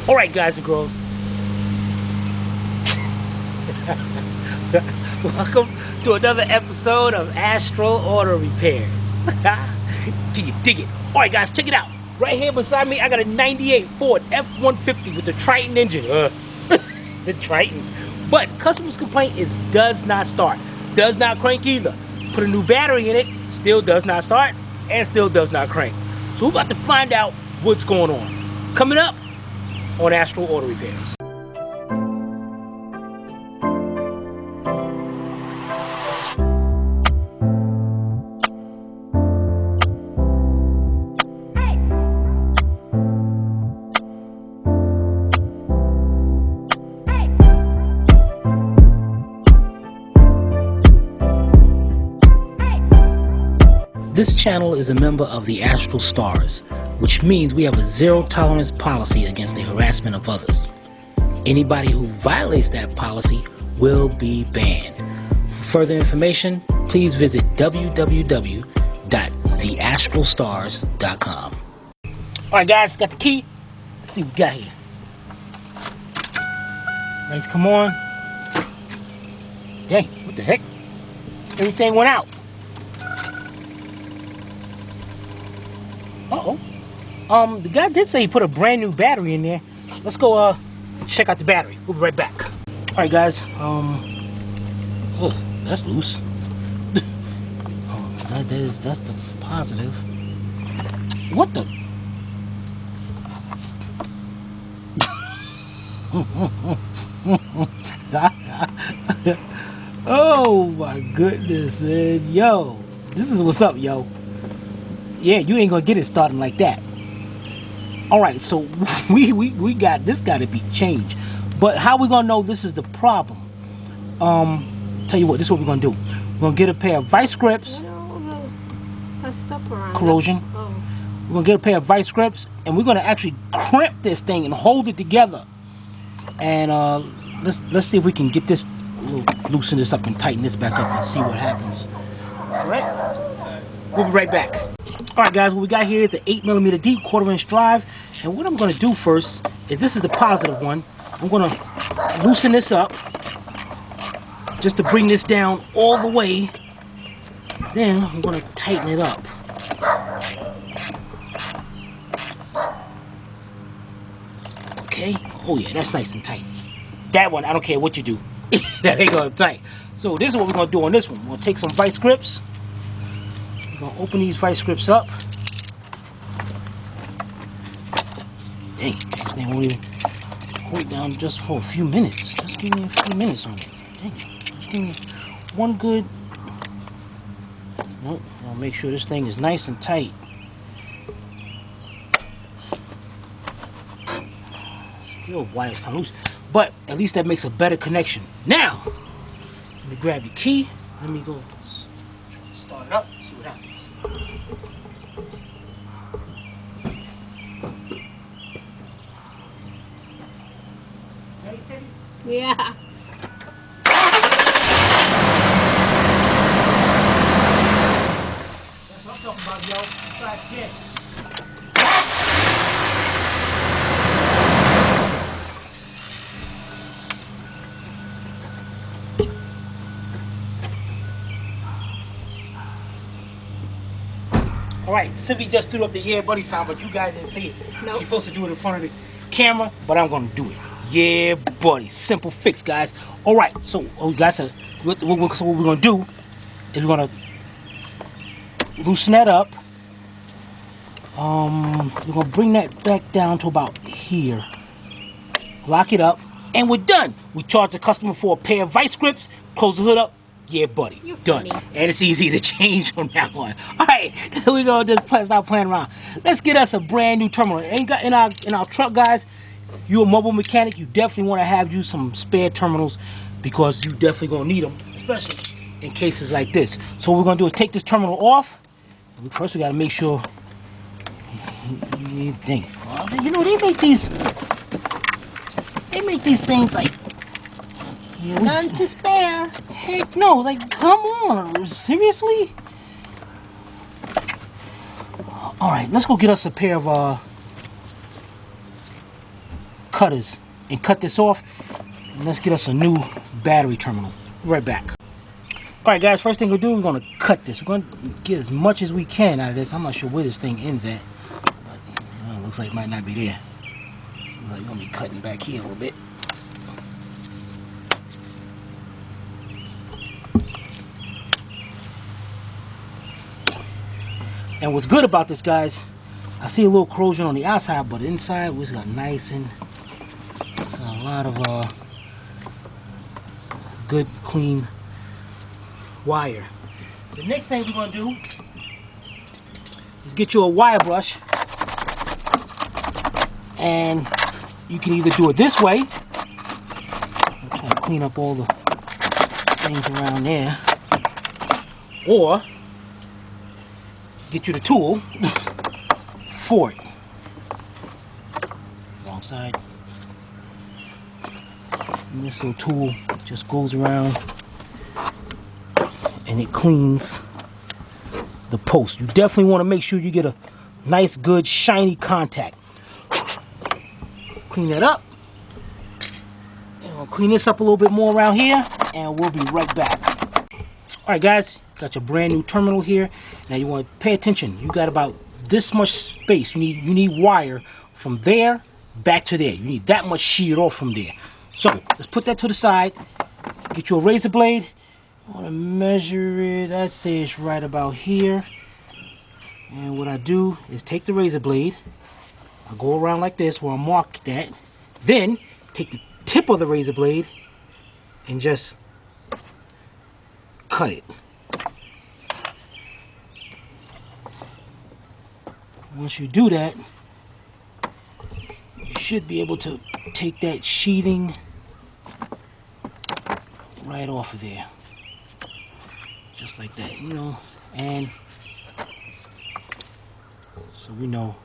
Alright guys and girls, welcome to another episode of Astro Auto Repairs. Can you dig it? Alright guys, check it out. Right here beside me I got a 98 Ford F150 with the Triton engine. The Triton. But customers' complaint is does not start. Does not crank either. Put a new battery in it, still does not start, and still does not crank. So we're about to find out what's going on. Coming up on Astro Auto Repairs. This channel is a member of the Astral Stars, which means we have a zero-tolerance policy against the harassment of others. Anybody who violates that policy will be banned. For further information, please visit www.theastralstars.com. Alright guys, got the key. Let's see what we got here. Lights come on. Dang, what the heck? Everything went out. Uh-oh. The guy did say he put a brand new battery in there. Let's go check out the battery. We'll be right back. Alright guys, that's loose. That's the positive. What the? Oh my goodness, man. Yo, this is what's up, yo. Yeah, you ain't gonna get it starting like that. Alright, so we got this, gotta be changed. But how we gonna know this is the problem? Tell you what, this is what we're gonna do. We're gonna get a pair of vice grips. That stuff around. Corrosion. Oh. We're gonna get a pair of vice grips and we're gonna actually crimp this thing and hold it together. And let's see if we can get this, loosen this up and tighten this back up and see what happens. Alright? We'll be right back. Alright guys, what we got here is an 8mm deep 1/4" drive, and what I'm going to do first is, this is the positive one, I'm going to loosen this up just to bring this down all the way, then I'm going to tighten it up. Okay, oh yeah, that's nice and tight. That one, I don't care what you do, that ain't going to tight. So this is what we're going to do on this one. We're going to take some vice grips. We're going to open these vice grips up. Dang, they won't even hold it down just for a few minutes. Just give me a few minutes on it. Dang, just give me one good... Nope, I'll make sure this thing is nice and tight. Still wire's kind of loose, but at least that makes a better connection. Now, let me grab your key. Let me go start it up. See what happens. Ready, Cindy? Yeah. That's what I'm talking about, yo. Try it again. Alright, Sylvie just threw up the yeah buddy sound, but you guys didn't see it. Nope. She's supposed to do it in front of the camera, but I'm gonna do it. Yeah buddy. Simple fix, guys. Alright, so guys, what we're gonna do is we're gonna loosen that up. We're gonna bring that back down to about here. Lock it up, and we're done. We charge the customer for a pair of vice grips, close the hood up. Yeah, buddy. You're done. funny. And it's easy to change from now on. Alright, here we go. Just stop playing around. Let's get us a brand new terminal. In our truck, guys, you're a mobile mechanic, you definitely want to have you some spare terminals, because you definitely gonna need them, especially in cases like this. So what we're gonna do is take this terminal off. First we gotta make sure. Dang. You know, they make these things like, None to spare. heck no, like, come on, seriously? Alright, let's go get us a pair of cutters and cut this off. And let's get us a new battery terminal. Right back. Alright guys, first thing we'll do, we're going to cut this. We're going to get as much as we can out of this. I'm not sure where this thing ends at. But, it looks like it might not be there. Looks like we're going to be cutting back here a little bit. And what's good about this, guys, I see a little corrosion on the outside, but inside we got nice and got a lot of good, clean wire. The next thing we're going to do is get you a wire brush, and you can either do it this way. I'm trying to clean up all the things around there, or get you the tool for it. Wrong side. And this little tool just goes around and it cleans the post. You definitely want to make sure you get a nice, good, shiny contact. Clean that up. And we'll clean this up a little bit more around here, and we'll be right back. Alright guys, got your brand new terminal here. Now you want to pay attention. You got about this much space. You need wire from there back to there. You need that much sheared off from there. So let's put that to the side. Get you a razor blade. I want to measure it. I'd say it's right about here. And what I do is take the razor blade. I go around like this where I mark that. Then take the tip of the razor blade and just cut it. Once you do that, you should be able to take that sheathing right off of there. Just like that, you know, and so we know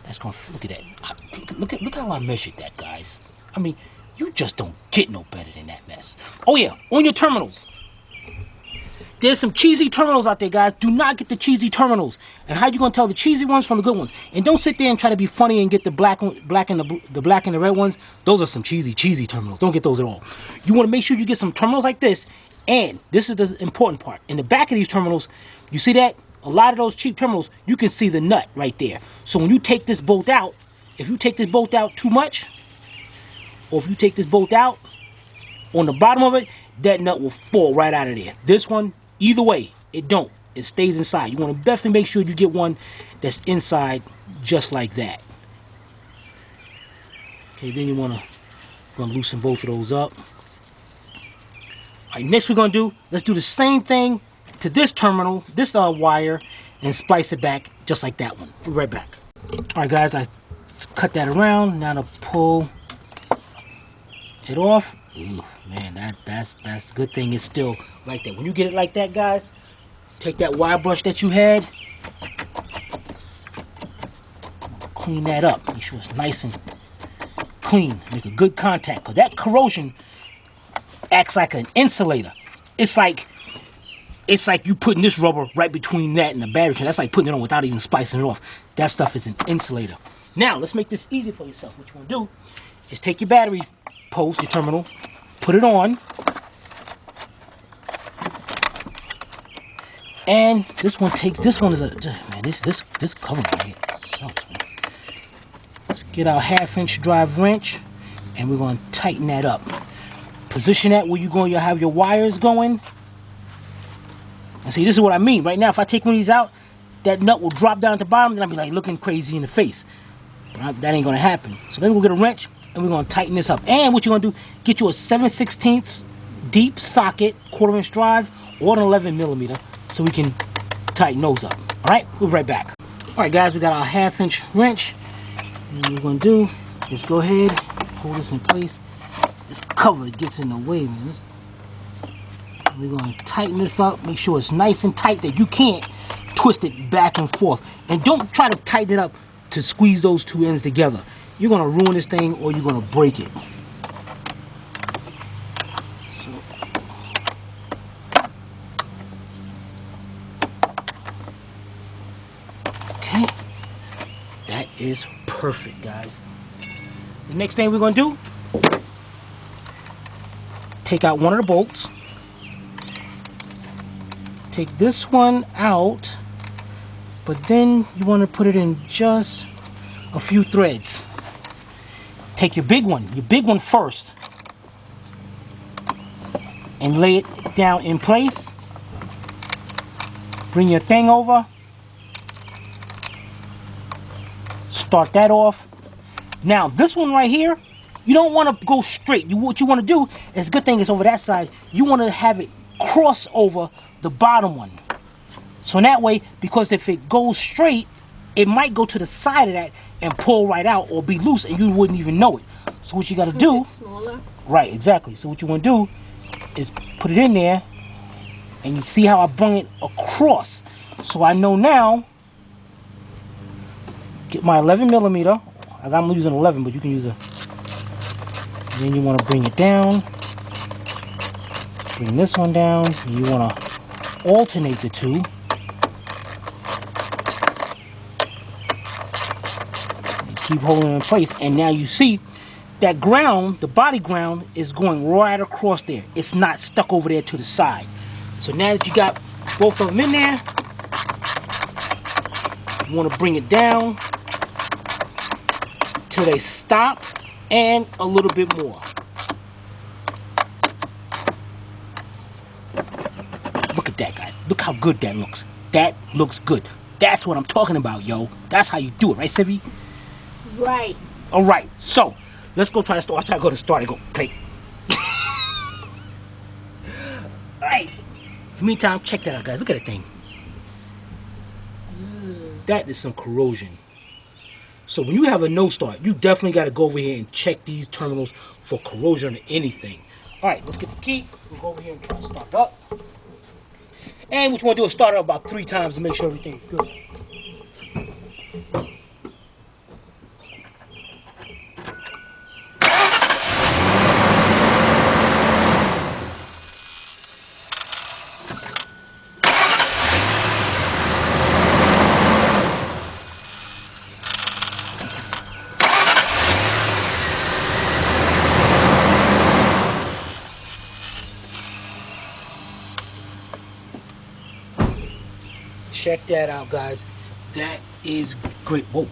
that's gonna, look at that. Look how I measured that, guys. I mean, you just don't get no better than that mess. Oh yeah, on your terminals. There's some cheesy terminals out there, guys. Do not get the cheesy terminals. And how you gonna tell the cheesy ones from the good ones? And don't sit there and try to be funny and get the black and the red ones. Those are some cheesy terminals. Don't get those at all. You want to make sure you get some terminals like this. And this is the important part. In the back of these terminals, you see that? A lot of those cheap terminals, you can see the nut right there. So when you take this bolt out, if you take this bolt out too much, or if you take this bolt out on the bottom of it, that nut will fall right out of there. This one, either way, it don't. It stays inside. You want to definitely make sure you get one that's inside just like that. Okay, then you want to loosen both of those up. All right, next we're going to do, let's do the same thing to this terminal, this wire, and splice it back just like that one. We'll be right back. All right, guys, I cut that around. Now to pull it off. Ooh, man, that's a good thing it's still like that. When you get it like that, guys, take that wire brush that you had, clean that up. Make sure it's nice and clean. Make a good contact, because that corrosion acts like an insulator. It's like you putting this rubber right between that and the battery. That's like putting it on without even splicing it off. That stuff is an insulator. Now, let's make this easy for yourself. What you want to do is take your battery post, your terminal, put it on, and this one is a, man, this cover right here sucks, man. Let's get our 1/2-inch drive wrench, and we're going to tighten that up. Position that where you'll have your wires going. And see, this is what I mean. Right now, if I take one of these out, that nut will drop down at the bottom, then I'll be like looking crazy in the face. But that ain't gonna happen. So then we'll get a wrench and we're gonna tighten this up. And what you're gonna do, get you a 7/16 deep socket, 1/4-inch drive, or an 11mm, so we can tighten those up. All right, we'll be right back. All right, guys, we got our 1/2-inch wrench. And what we're gonna do is go ahead, hold this in place. This cover gets in the way, man. We're going to tighten this up, make sure it's nice and tight that you can't twist it back and forth. And don't try to tighten it up to squeeze those two ends together. You're going to ruin this thing, or you're going to break it. Okay. That is perfect, guys. The next thing we're going to do, take out one of the bolts. Take this one out, but then you want to put it in just a few threads. Take your big one first, and lay it down in place. Bring your thing over. Start that off. Now this one right here, you don't want to go straight. What you want to do is, good thing it's over that side, you want to have it cross over the bottom one. So in that way, because if it goes straight, it might go to the side of that and pull right out or be loose and you wouldn't even know it. So what you got to do, it's smaller. right, exactly. So what you want to do is put it in there, and you see how I bring it across. So I know now, get my 11 millimeter. I'm using 11, but you can use a. Then you want to bring it down. Bring this one down. And you want to alternate the two. And keep holding it in place. And now you see that ground, the body ground, is going right across there. It's not stuck over there to the side. So now that you got both of them in there, you want to bring it down till they stop, and a little bit more. Look at that, guys. Look how good that looks. That looks good. That's what I'm talking about, yo. That's how you do it, right, Sivy? Right. All right, so let's go try to start. I'll try to go to start and go click. All right. In the meantime, check that out, guys. Look at that thing. That is some corrosion. So when you have a no start, you definitely got to go over here and check these terminals for corrosion or anything. All right, let's get the key. We'll go over here and try to start it up. And what you want to do is start it up about 3 times to make sure everything's good. Check that out, guys. That is great. Whoa.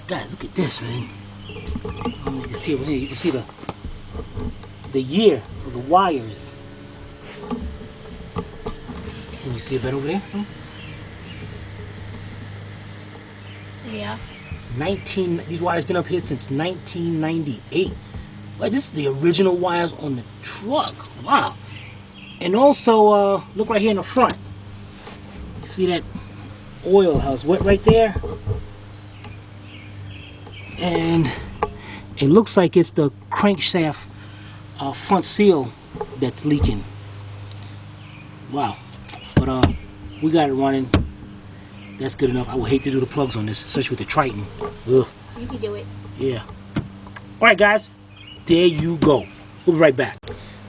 Guys, look at this, man. You can see over here. You can see the year of the wires. Can you see it better over there? Some? Yeah. These wires been up here since 1998. Like, this is the original wires on the truck. Wow. And also, look right here in the front. See that oil, how it's wet right there? And it looks like it's the crankshaft front seal that's leaking. Wow. But we got it running. That's good enough. I would hate to do the plugs on this, especially with the Triton. Ugh. You can do it. Yeah. Alright, guys. There you go. We'll be right back.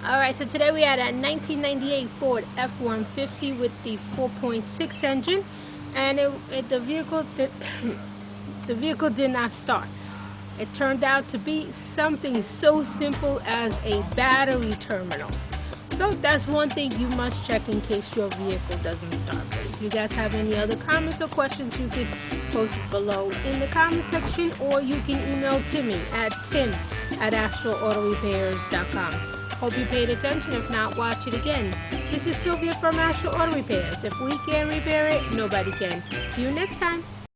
Alright, so today we had a 1998 Ford F150 with the 4.6 engine, and the vehicle did not start. It turned out to be something so simple as a battery terminal. So that's one thing you must check in case your vehicle doesn't start. But if you guys have any other comments or questions, you can post it below in the comment section, or you can email Timmy at tim@astralautorepairs.com. Hope you paid attention. If not, watch it again. This is Sylvia from Astral Auto Repairs. If we can repair it, nobody can. See you next time.